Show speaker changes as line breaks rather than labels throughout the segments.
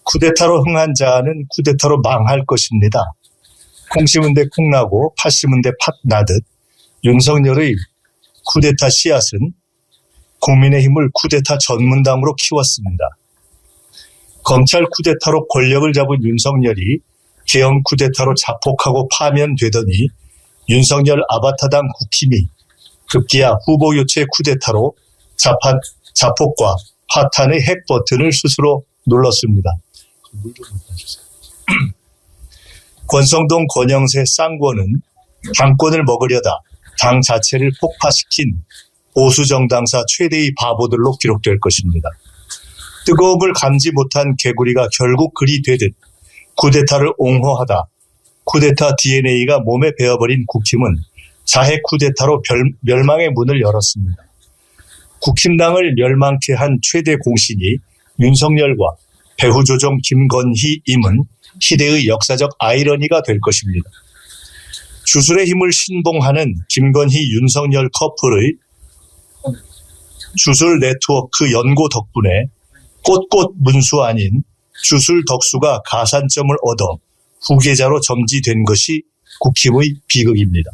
쿠데타로 흥한 자는 쿠데타로 망할 것입니다. 콩 심은 데 콩 나고 팥 심은 데 팥 나듯 윤석열의 쿠데타 씨앗은 국민의힘을 쿠데타 전문당으로 키웠습니다. 검찰 쿠데타로 권력을 잡은 윤석열이 계엄 쿠데타로 자폭하고 파면되더니 윤석열 아바타당 국힘이 급기야 후보 교체 쿠데타로 자폭과 파탄의 핵 버튼을 스스로 눌렀습니다. 권성동 권영세 쌍권은 당권을 먹으려다 당 자체를 폭파시킨 보수정당사 최대의 바보들로 기록될 것입니다. 뜨거움을 감지 못한 개구리가 결국 그리 되듯 쿠데타를 옹호하다 쿠데타 DNA가 몸에 배어버린 국힘은 자해 쿠데타로 멸망의 문을 열었습니다. 국힘당을 멸망케 한 최대 공신이 윤석열과 배후조종 김건희임은 시대의 역사적 아이러니가 될 것입니다. 주술의 힘을 신봉하는 김건희 윤석열 커플의 주술 네트워크 연고 덕분에 꽃꽃 문수 아닌 주술 덕수가 가산점을 얻어 후계자로 점지된 것이 국힘의 비극입니다.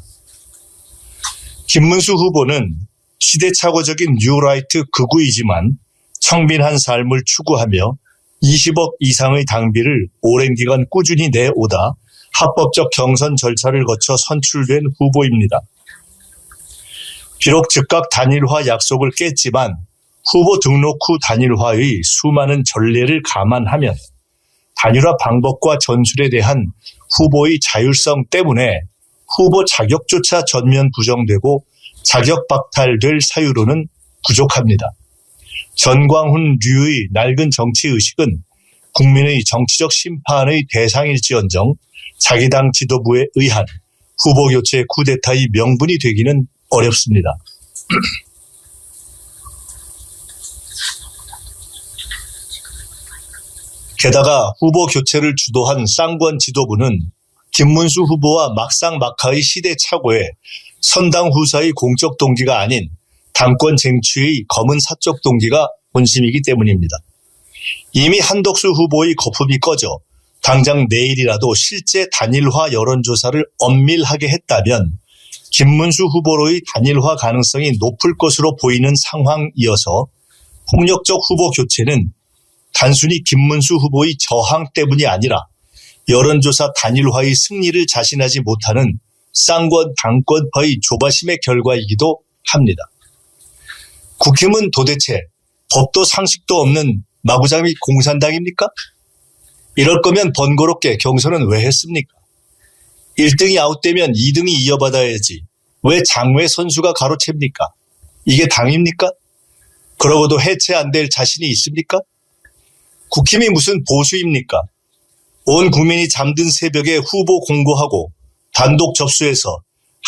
김문수 후보는 시대착오적인 뉴라이트 극우이지만 청빈한 삶을 추구하며 20억 이상의 당비를 오랜 기간 꾸준히 내오다 합법적 경선 절차를 거쳐 선출된 후보입니다. 비록 즉각 단일화 약속을 깼지만 후보 등록 후 단일화의 수많은 전례를 감안하면 단일화 방법과 전술에 대한 후보의 자율성 때문에 후보 자격조차 전면 부정되고 자격 박탈될 사유로는 부족합니다. 전광훈류의 낡은 정치의식은 국민의 정치적 심판의 대상일지언정 자기 당 지도부에 의한 후보 교체 쿠데타의 명분이 되기는 어렵습니다. 게다가 후보 교체를 주도한 쌍권 지도부는 김문수 후보와 막상막하의 시대착오에 선당 후사의 공적 동기가 아닌 당권 쟁취의 검은 사적 동기가 본심이기 때문입니다. 이미 한덕수 후보의 거품이 꺼져 당장 내일이라도 실제 단일화 여론조사를 엄밀하게 했다면 김문수 후보로의 단일화 가능성이 높을 것으로 보이는 상황이어서 폭력적 후보 교체는 단순히 김문수 후보의 저항 때문이 아니라 여론조사 단일화의 승리를 자신하지 못하는 쌍권 당권파의 조바심의 결과이기도 합니다. 국힘은 도대체 법도 상식도 없는 마구잡이 공산당입니까? 이럴 거면 번거롭게 경선은 왜 했습니까? 1등이 아웃되면 2등이 이어받아야지 왜 장외 선수가 가로챕니까? 이게 당입니까? 그러고도 해체 안 될 자신이 있습니까? 국힘이 무슨 보수입니까? 온 국민이 잠든 새벽에 후보 공고하고 단독 접수해서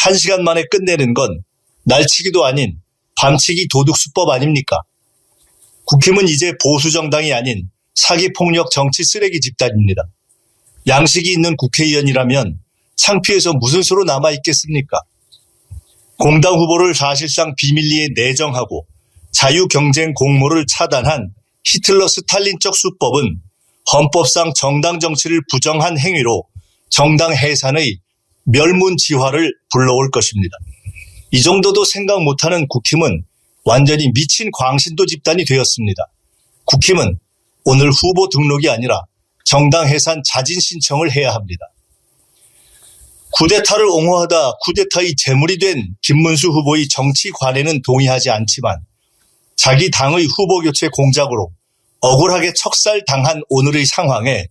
1시간 만에 끝내는 건 날치기도 아닌 밤치기 도둑수법 아닙니까? 국힘은 이제 보수정당이 아닌 사기폭력 정치 쓰레기 집단입니다. 양식이 있는 국회의원이라면 창피해서 무슨 수로 남아있겠습니까? 공당 후보를 사실상 비밀리에 내정하고 자유경쟁 공모를 차단한 히틀러 스탈린적 수법은 헌법상 정당 정치를 부정한 행위로 정당 해산의 멸문지화를 불러올 것입니다. 이 정도도 생각 못하는 국힘은 완전히 미친 광신도 집단이 되었습니다. 국힘은 오늘 후보 등록이 아니라 정당 해산 자진 신청을 해야 합니다. 쿠데타를 옹호하다 쿠데타의 제물이 된 김문수 후보의 정치 관행은 동의하지 않지만 자기 당의 후보 교체 공작으로 억울하게 척살당한 오늘의 상황에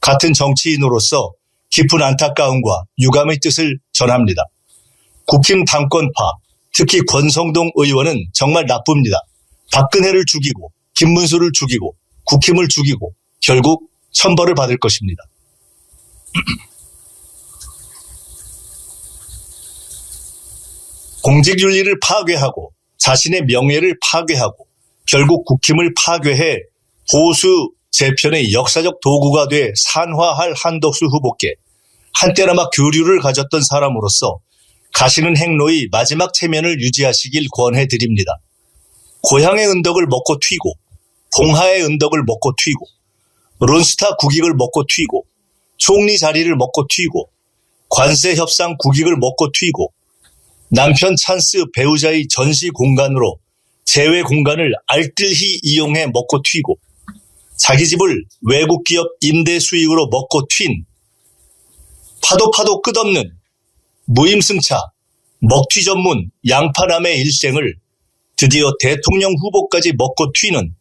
같은 정치인으로서 깊은 안타까움과 유감의 뜻을 전합니다. 국힘 당권파, 특히 권성동 의원은 정말 나쁩니다. 박근혜를 죽이고 김문수를 죽이고 국힘을 죽이고 결국 천벌을 받을 것입니다. 공직윤리를 파괴하고 자신의 명예를 파괴하고 결국 국힘을 파괴해 보수 재편의 역사적 도구가 돼 산화할 한덕수 후보께 한때나마 교류를 가졌던 사람으로서 가시는 행로의 마지막 체면을 유지하시길 권해드립니다. 고향의 은덕을 먹고 튀고 봉하의 은덕을 먹고 튀고 론스타 국익을 먹고 튀고, 총리 자리를 먹고 튀고, 관세 협상 국익을 먹고 튀고, 남편 찬스 배우자의 전시 공간으로 재외 공간을 알뜰히 이용해 먹고 튀고, 자기 집을 외국 기업 임대 수익으로 먹고 튄 파도 끝없는 무임승차 먹튀 전문 양파남의 일생을 드디어 대통령 후보까지 먹고 튀는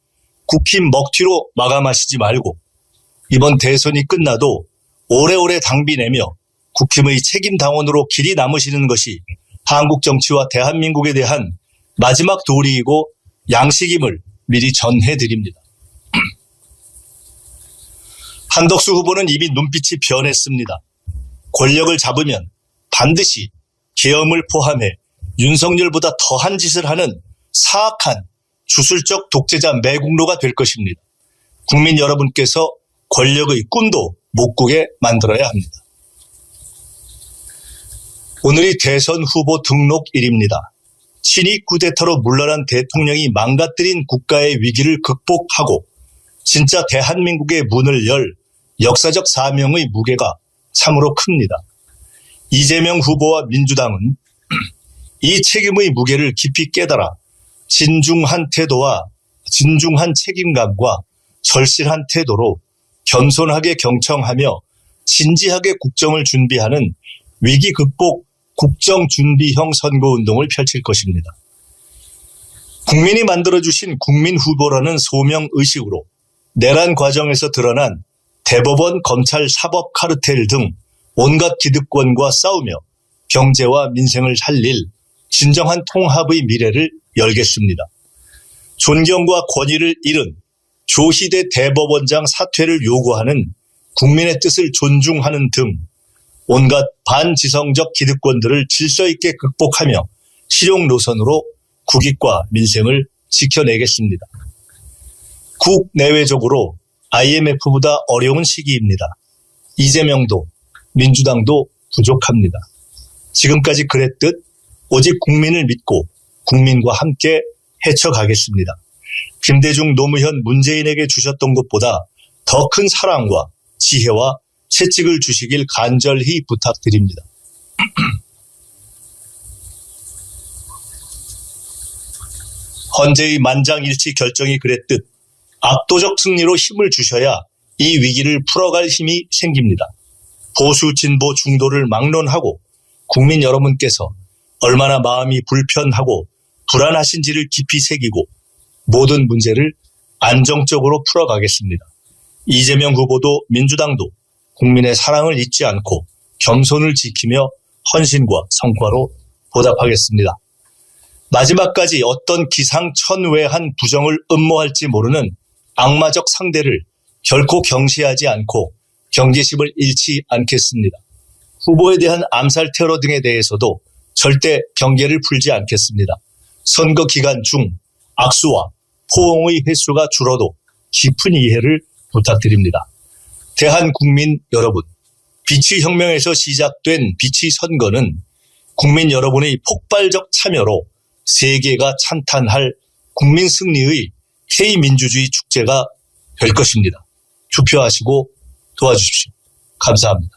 국힘 먹튀로 마감하시지 말고 이번 대선이 끝나도 오래오래 당비내며 국힘의 책임 당원으로 길이 남으시는 것이 한국 정치와 대한민국에 대한 마지막 도리이고 양식임을 미리 전해드립니다. 한덕수 후보는 이미 눈빛이 변했습니다. 권력을 잡으면 반드시 계엄을 포함해 윤석열보다 더한 짓을 하는 사악한 주술적 독재자 매국노가 될 것입니다. 국민 여러분께서 권력의 꿈도 못 꾸게 만들어야 합니다. 오늘이 대선 후보 등록일입니다. 친이 쿠데타로 물러난 대통령이 망가뜨린 국가의 위기를 극복하고 진짜 대한민국의 문을 열 역사적 사명의 무게가 참으로 큽니다. 이재명 후보와 민주당은 이 책임의 무게를 깊이 깨달아 진중한 태도와 진중한 책임감과 절실한 태도로 겸손하게 경청하며 진지하게 국정을 준비하는 위기 극복 국정준비형 선거운동을 펼칠 것입니다. 국민이 만들어주신 국민 후보라는 소명의식으로 내란 과정에서 드러난 대법원 검찰 사법 카르텔 등 온갖 기득권과 싸우며 경제와 민생을 살릴 진정한 통합의 미래를 열겠습니다. 존경과 권위를 잃은 조희대 대법원장 사퇴를 요구하는 국민의 뜻을 존중하는 등 온갖 반지성적 기득권들을 질서 있게 극복하며 실용 노선으로 국익과 민생을 지켜내겠습니다. 국내외적으로 IMF보다 어려운 시기입니다. 이재명도 민주당도 부족합니다. 지금까지 그랬듯 오직 국민을 믿고 국민과 함께 헤쳐가겠습니다. 김대중, 노무현, 문재인에게 주셨던 것보다 더 큰 사랑과 지혜와 채찍을 주시길 간절히 부탁드립니다. 헌재의 만장일치 결정이 그랬듯 압도적 승리로 힘을 주셔야 이 위기를 풀어갈 힘이 생깁니다. 보수 진보 중도를 막론하고 국민 여러분께서 얼마나 마음이 불편하고 불안하신지를 깊이 새기고 모든 문제를 안정적으로 풀어가겠습니다. 이재명 후보도 민주당도 국민의 사랑을 잊지 않고 겸손을 지키며 헌신과 성과로 보답하겠습니다. 마지막까지 어떤 기상천외한 부정을 음모할지 모르는 악마적 상대를 결코 경시하지 않고 경계심을 잃지 않겠습니다. 후보에 대한 암살 테러 등에 대해서도 절대 경계를 풀지 않겠습니다. 선거 기간 중 악수와 포옹의 횟수가 줄어도 깊은 이해를 부탁드립니다. 대한국민 여러분, 비치 혁명에서 시작된 비치 선거는 국민 여러분의 폭발적 참여로 세계가 찬탄할 국민 승리의 K민주주의 축제가 될 것입니다. 투표하시고 도와주십시오. 감사합니다.